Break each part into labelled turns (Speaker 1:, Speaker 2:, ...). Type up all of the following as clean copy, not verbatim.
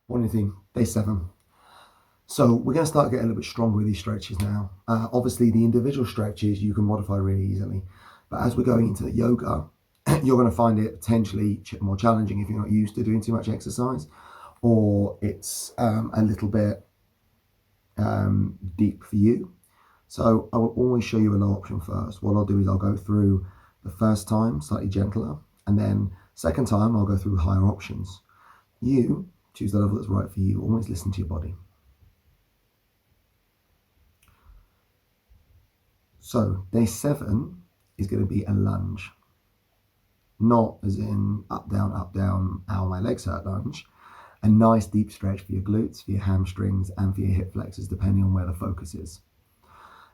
Speaker 1: Morning thing, day 7. So we're going to start getting a little bit stronger with these stretches now. Obviously, the individual stretches you can modify really easily. But as we're going into the yoga, you're going to find it potentially more challenging if you're not used to doing too much exercise, or it's a little bit deep for you. So I will always show you a low option first. What I'll do is I'll go through the first time slightly gentler, and then second time I'll go through higher options. You choose the level that's right for you. Always listen to your body. So day 7 is going to be a lunge. Not as in up, down, ow, my legs hurt lunge. A nice deep stretch for your glutes, for your hamstrings, and for your hip flexors, depending on where the focus is.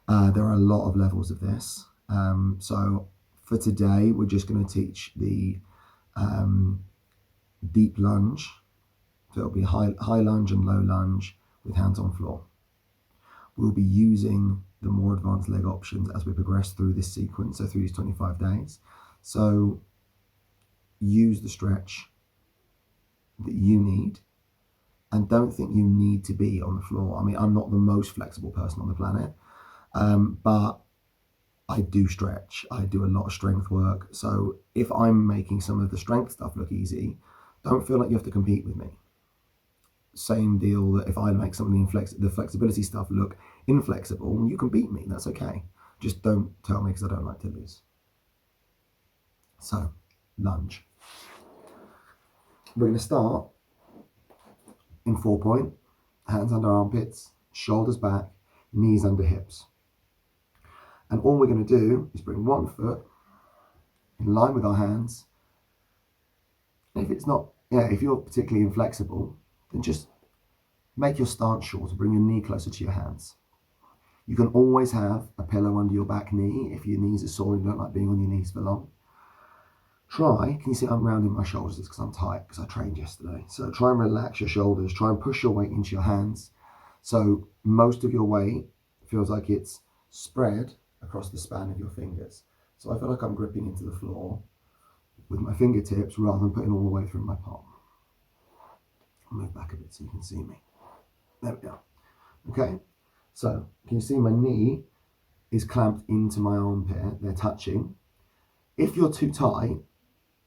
Speaker 1: There are a lot of levels of this. So for today, we're just going to teach the deep lunge. So it'll be high lunge and low lunge with hands on floor. We'll be using the more advanced leg options as we progress through this sequence, so through these 25 days. So use the stretch that you need, and don't think you need to be on the floor. I mean, I'm not the most flexible person on the planet, but I do stretch. I do a lot of strength work. So if I'm making some of the strength stuff look easy, don't feel like you have to compete with me. Same deal that if I make some of the flexibility stuff look inflexible, you can beat me. That's okay. Just don't tell me, because I don't like to lose. So, lunge. We're going to start in 4-point, hands under armpits, shoulders back, knees under hips. And all we're going to do is bring one foot in line with our hands. And if you're particularly inflexible, then just make your stance shorter, bring your knee closer to your hands. You can always have a pillow under your back knee if your knees are sore and you don't like being on your knees for long. Can you see I'm rounding my shoulders? It's because I'm tight, because I trained yesterday. So try and relax your shoulders, try and push your weight into your hands. So most of your weight feels like it's spread across the span of your fingers. So I feel like I'm gripping into the floor with my fingertips rather than putting all the way through my palm. I'll move back a bit so you can see me. There we go. Okay, so can you see my knee is clamped into my armpit? They're touching. If you're too tight,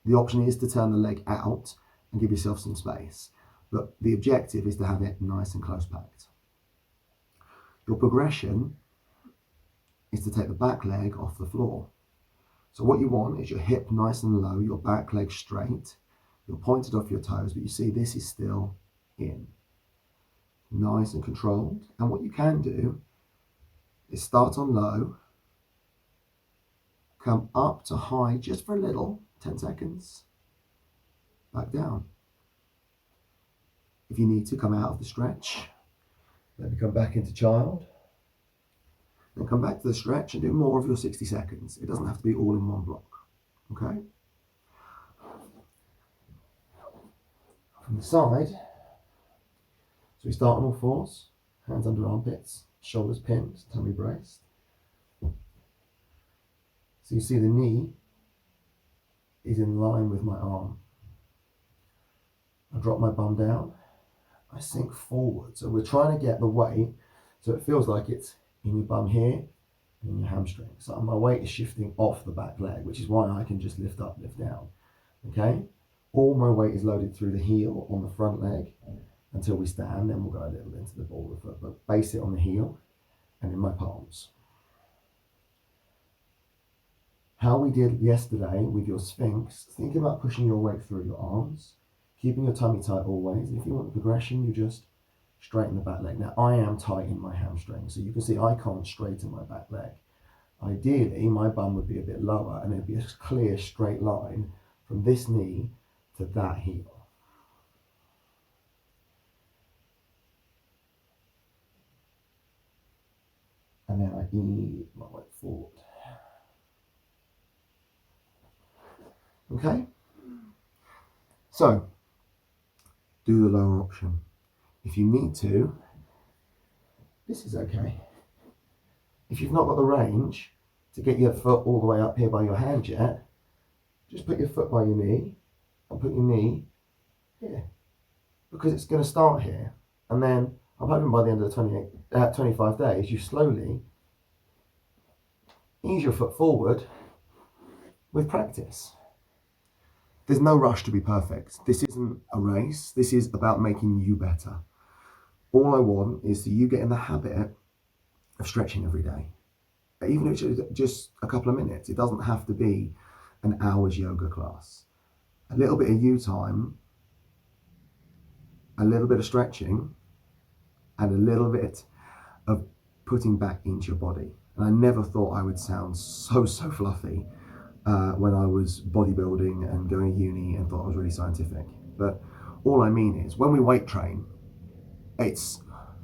Speaker 1: the option is to turn the leg out and give yourself some space. But the objective is to have it nice and close packed. Your progression is to take the back leg off the floor. So what you want is your hip nice and low, your back leg straight. You're pointed off your toes, but you see this is still in. Nice and controlled. And what you can do is start on low, come up to high just for a little, 10 seconds, back down. If you need to, come out of the stretch, maybe come back into child, then come back to the stretch and do more of your 60 seconds. It doesn't have to be all in one block, okay? From the side, so we start on all fours, hands under armpits, shoulders pinned, tummy braced. So you see the knee is in line with my arm. I drop my bum down, I sink forward. So we're trying to get the weight so it feels like it's in your bum here and in your hamstring. So my weight is shifting off the back leg, which is why I can just lift up, lift down. Okay? All my weight is loaded through the heel on the front leg until we stand, then we'll go a little into the ball of the foot, but base it on the heel and in my palms. How we did yesterday with your Sphinx, think about pushing your weight through your arms, keeping your tummy tight always. And if you want the progression, you just straighten the back leg. Now, I am tight in my hamstring, so you can see I can't straighten my back leg. Ideally, my bum would be a bit lower, and it'd be a clear straight line from this knee to that heel. And then I ease my weight forward. Okay? So, do the lower option. If you need to, this is okay. If you've not got the range to get your foot all the way up here by your hand yet, just put your foot by your knee and put your knee here. because it's going to start here, and then I'm hoping by the end of the 25 days, you slowly ease your foot forward with practice. There's no rush to be perfect. This isn't a race. This is about making you better. All I want is that you get in the habit of stretching every day. Even if it's just a couple of minutes, it doesn't have to be an hour's yoga class. A little bit of you time, a little bit of stretching, and a little bit of putting back into your body. And I never thought I would sound so fluffy when I was bodybuilding and going to uni and thought I was really scientific. But all I mean is, when we weight train, it's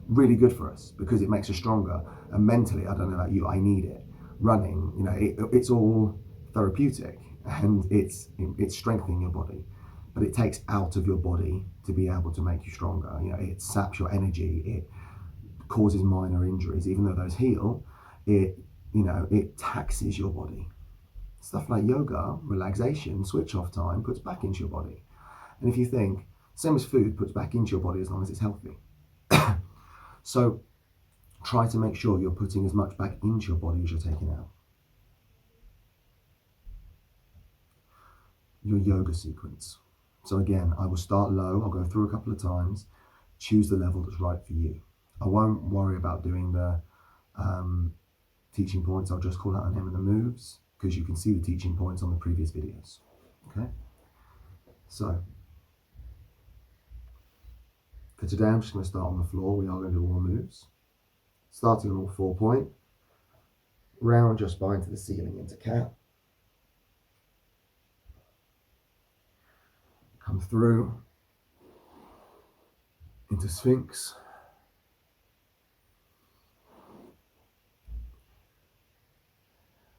Speaker 1: really good for us because it makes us stronger. And mentally, I don't know about you, I need it. Running, it's all therapeutic and it's strengthening your body, but it takes out of your body to be able to make you stronger. It saps your energy. It causes minor injuries, even though those heal. It taxes your body. Stuff like yoga, relaxation, switch off time puts back into your body. And if you think, same as food puts back into your body as long as it's healthy. So try to make sure you're putting as much back into your body as you're taking out. Your yoga sequence. So again, I will start low. I'll go through a couple of times. Choose the level that's right for you. I won't worry about doing the teaching points. I'll just call out on him and the moves, because you can see the teaching points on the previous videos. Okay? So, for today, I'm just going to start on the floor. We are going to do all the moves. Starting on all 4 point. Round your spine to the ceiling into cat. Come through into Sphinx.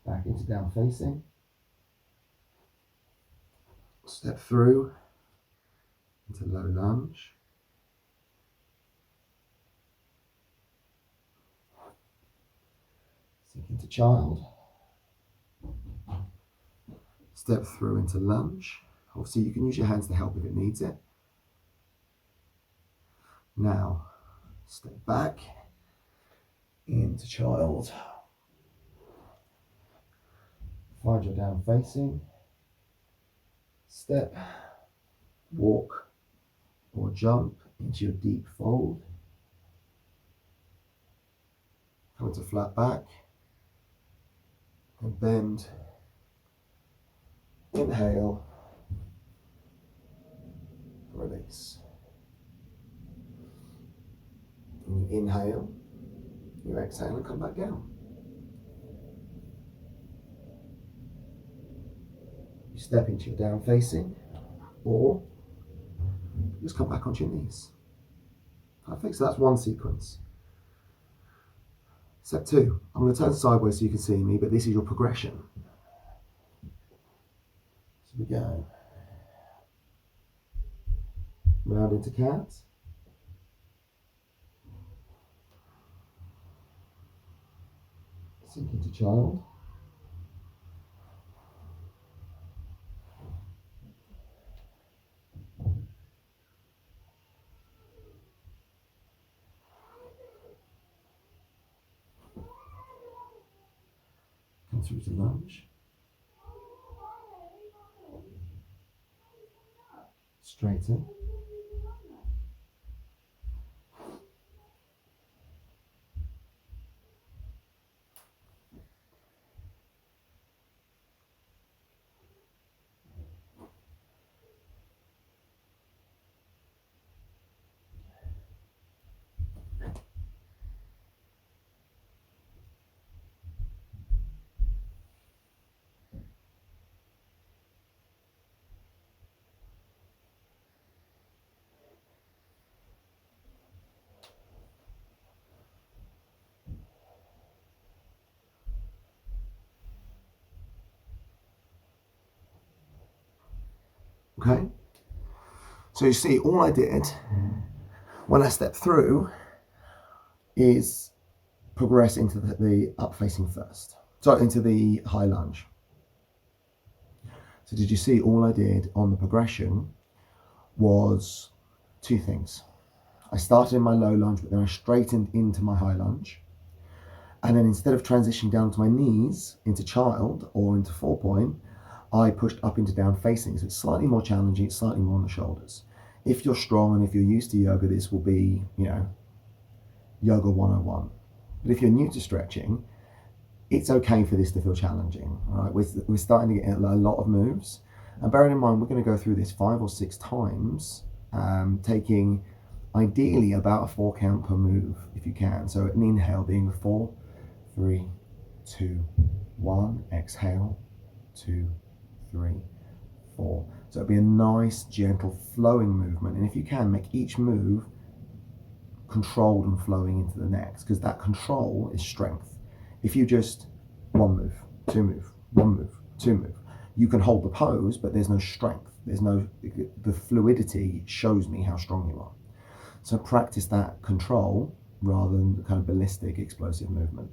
Speaker 1: Back into down facing. Step through into low lunge. Sink into child. Step through into lunge. Obviously you can use your hands to help if it needs it. Now, step back into child. Find your down facing. Step, walk, or jump into your deep fold. Come into flat back. And bend. Inhale. Release. And you inhale. You exhale and come back down. You step into your down facing, or just come back onto your knees. Perfect. So that's one sequence. Step 2. I'm going to turn sideways so you can see me, but this is your progression. So we go round into cat. Sink into child. Come through to lunge. Straighten. Okay, so you see, all I did when I stepped through is progress into the up facing first. So into the high lunge. So did you see all I did on the progression was Two things. I started in my low lunge, but then I straightened into my high lunge. And then instead of transitioning down to my knees into child or into 4-point, I pushed up into down facing. So it's slightly more challenging, it's slightly more on the shoulders. If you're strong and if you're used to yoga, this will be, yoga 101. But if you're new to stretching, it's okay for this to feel challenging. All right, we're starting to get a lot of moves. And bearing in mind, we're going to go through this 5 or 6 times, taking ideally about a 4 count per move if you can. So an inhale being a 4, 3, 2, 1. Exhale, 2, 3, 4. So it'll be a nice, gentle, flowing movement. And if you can, make each move controlled and flowing into the next, because that control is strength. If you just 1 move, 2 move, 1 move, 2 move, you can hold the pose, but there's no strength. The fluidity shows me how strong you are. So practice that control rather than the kind of ballistic, explosive movement.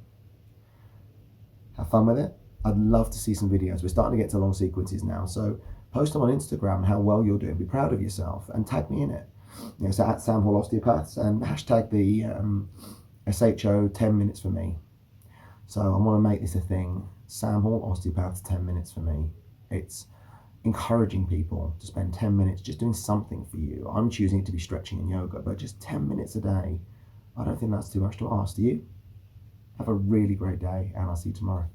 Speaker 1: Have fun with it. I'd love to see some videos. We're starting to get to long sequences now, so post them on Instagram how well you're doing. Be proud of yourself and tag me in it. So at Sam Hall Osteopaths, and hashtag the SHO 10 minutes for me. So I want to make this a thing. Sam Hall Osteopaths 10 minutes for me. It's encouraging people to spend 10 minutes just doing something for you. I'm choosing it to be stretching and yoga, but just 10 minutes a day. I don't think that's too much to ask. Do you? Have a really great day, and I'll see you tomorrow.